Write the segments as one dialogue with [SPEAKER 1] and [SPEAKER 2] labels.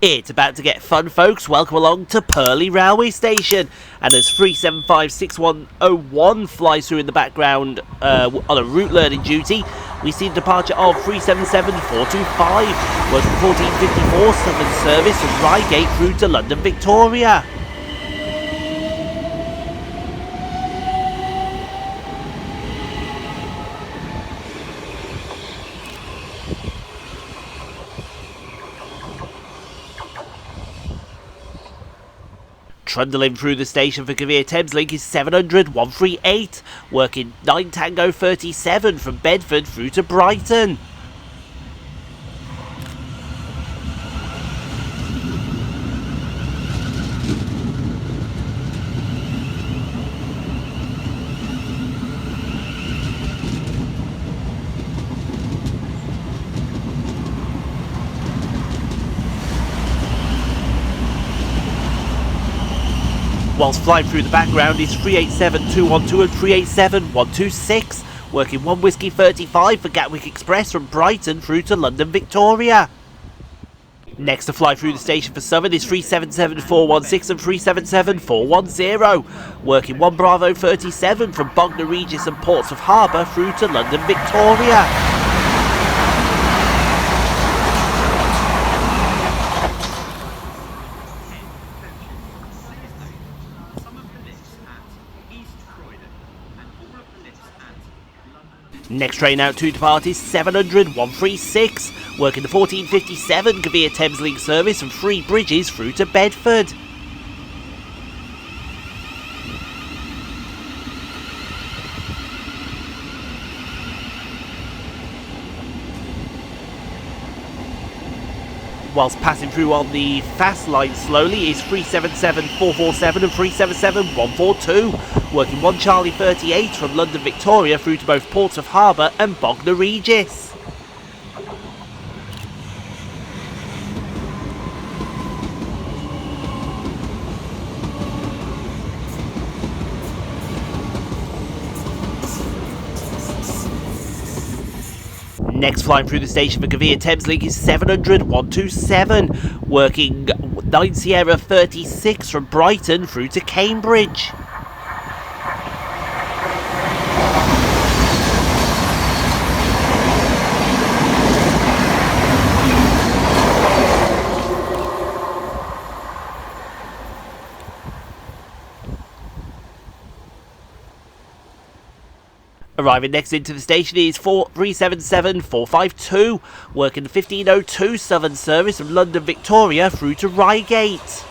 [SPEAKER 1] It's about to get fun, folks. Welcome along to Purley Railway Station. And as 3756101 flies through in the background on a route learning duty, we see the departure of 377425, working 1454 Southern service from Reigate through to London Victoria. Trundling through the station for Southern and Thameslink is 700-138, working 9 Tango 37 from Bedford through to Brighton. Whilst flying through the background is 387212 and 387126, working 1 Whiskey 35 for Gatwick Express from Brighton through to London Victoria. Next to fly through the station for Southern is 377416 and 377410, working 1 Bravo 37 from Bognor Regis and Portsmouth Harbour through to London Victoria. Next train out to depart is 700-136, working the 1457 Southern and Thameslink service from Three Bridges through to Bedford. Whilst passing through on the fast line slowly is 377447 and 377142, working 1 Charlie 38 from London Victoria through to both Portsmouth Harbour and Bognor Regis. Next flying through the station for Southern and Thameslink is 700-127, working 9 Sierra 36 from Brighton through to Cambridge. Arriving next into the station is 377452, working the 1502 Southern service from London Victoria through to Reigate.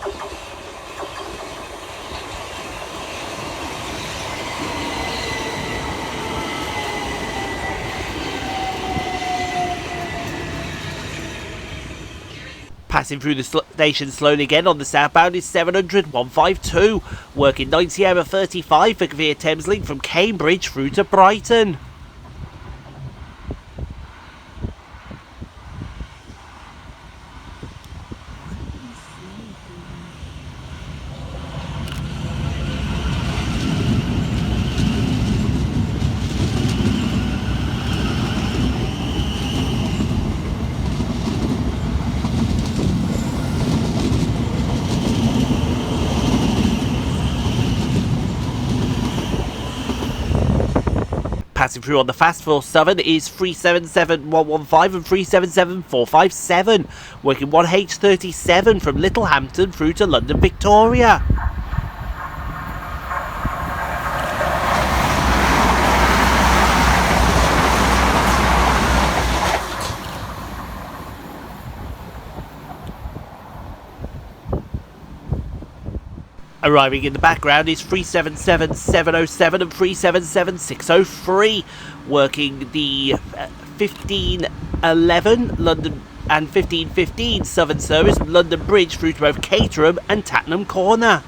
[SPEAKER 1] Passing through the station slowly again on the southbound is 700-152, working 9 Sierra 35 for Southern and Thameslink from Cambridge through to Brighton. Passing through on the fast for Southern is 377115 and 377457, working 1H37 from Littlehampton through to London Victoria. Arriving in the background is 377707 and 377603, working the 1511 London and 1515 Southern service from London Bridge through to both Caterham and Tattenham Corner.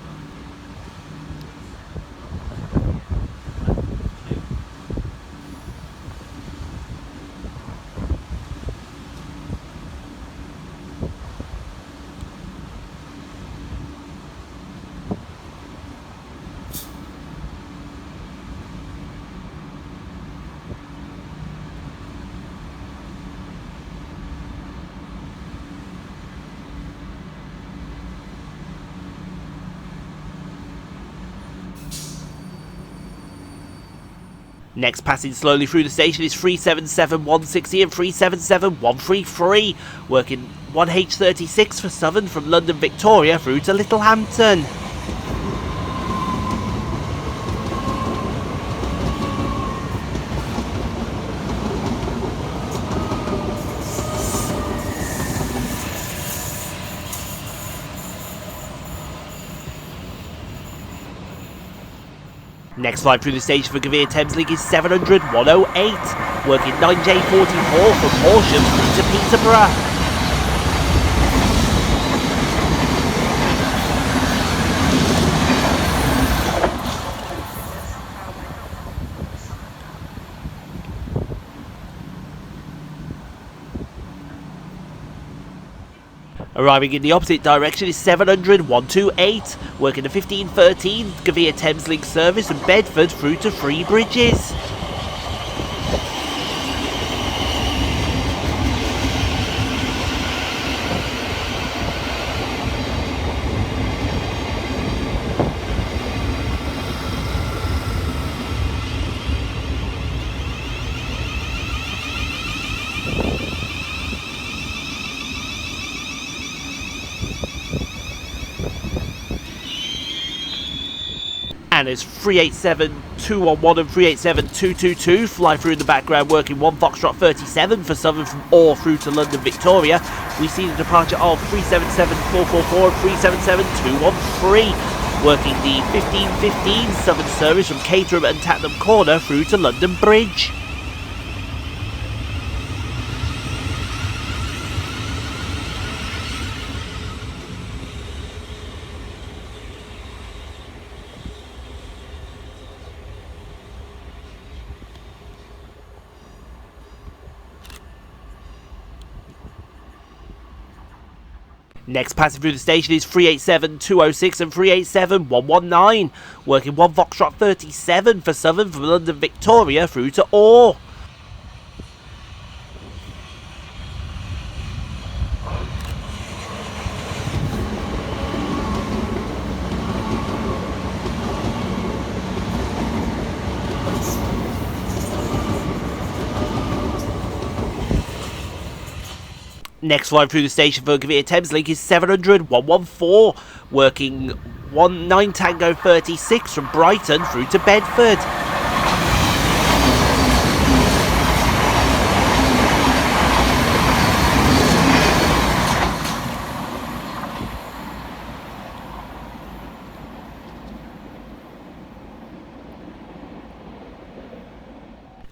[SPEAKER 1] Next passing slowly through the station is 377160 and 377133, working 1H36 for Southern from London Victoria through to Littlehampton. Next flight through the station for Southern and Thameslink is 700 108, working 9J44 from Horsham through to Peterborough. Arriving in the opposite direction is 700 128, working the 1513 Southern and Thameslink service from Bedford through to Three Bridges. And as 387211 and 387222 fly through in the background, working 1 Foxtrot 37 for Southern from Orr through to London Victoria, we see the departure of 377444 and 377213, working the 1515 Southern service from Caterham and Tatnam Corner through to London Bridge. Next passing through the station is 387206 and 387119, working 1 Foxtrot 37 for Southern from London Victoria through to Orr. Next flight through the station for Southern and Thameslink is 700 114, working 19 Tango 36 from Brighton through to Bedford.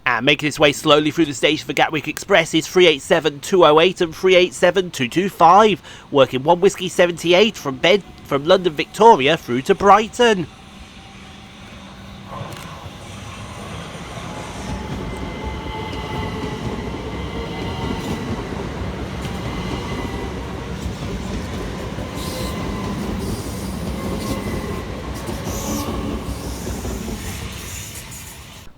[SPEAKER 1] And making its way slowly through the station for Gatwick Express is 387208 and 387225, working 1 Whiskey 78 from London Victoria through to Brighton.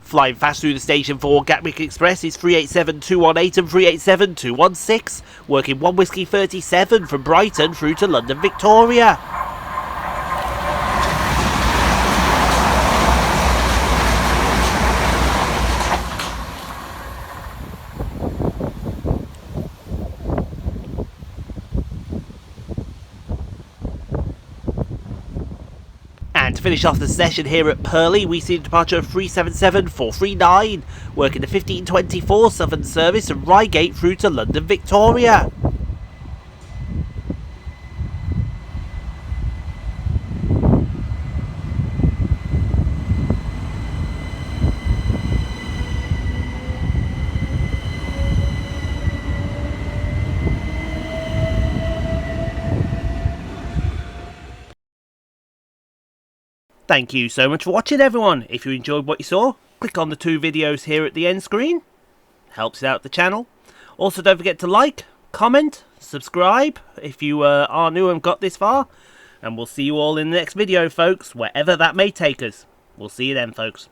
[SPEAKER 1] Flying fast through the station for Gatwick Express is 387218 and 387216, working 1 Whiskey 37 from Brighton through to London Victoria. And to finish off the session here at Purley, we see the departure of 377439, working the 1524 Southern service from Reigate through to London Victoria. Thank you so much for watching, everyone. If you enjoyed what you saw, click on the 2 videos here at the end screen. Helps out the channel. Also, don't forget to like, comment, subscribe if you are new and got this far. And we'll see you all in the next video, folks, wherever that may take us. We'll see you then, folks.